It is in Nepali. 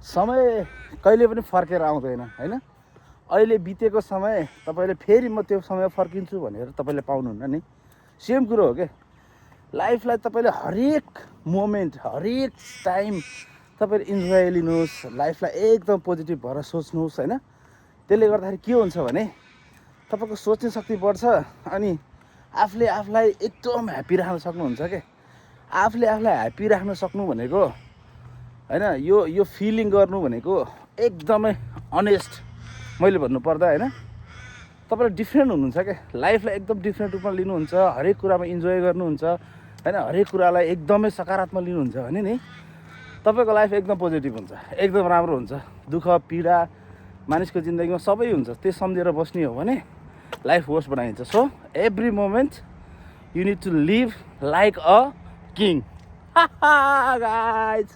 समय कहिले पनि फर्केर आउँदैन हैन। अहिले बितेको समय तपाईँले फेरि म त्यो समय फर्किन्छु भनेर तपाईँले पाउनुहुन्न नि। सेम कुरो हो के, लाइफलाई तपाईँले हरेक मोमेन्ट हरेक टाइम तपाईँले इन्जोय लिनुहोस्, लाइफलाई एकदम पोजिटिभ भएर सोच्नुहोस् हैन। त्यसले गर्दाखेरि के हुन्छ भने तपाईँको सोच्ने शक्ति बढ्छ अनि आफूले आफूलाई एकदम ह्याप्पी राख्न सक्नुहुन्छ के। आफूले आफूलाई ह्याप्पी राख्न सक्नु भनेको हैन, यो फिलिङ गर्नु भनेको एकदमै अनेस्ट मैले भन्नुपर्दा हैन। तपाईँले डिफ्रेन्ट हुनुहुन्छ क्या, लाइफलाई एकदम डिफ्रेन्ट रूपमा लिनुहुन्छ, हरेक कुरामा इन्जोय गर्नुहुन्छ हैन, हरेक कुरालाई एकदमै सकारात्मक लिनुहुन्छ भने नि तपाईँको लाइफ एकदम पोजिटिभ हुन्छ, एकदम राम्रो हुन्छ। दुःख पीडा मानिसको जिन्दगीमा सबै हुन्छ, त्यो सम्झेर बस्ने हो भने लाइफ वर्स बनाइन्छ। So every moment you need to live like a king guys.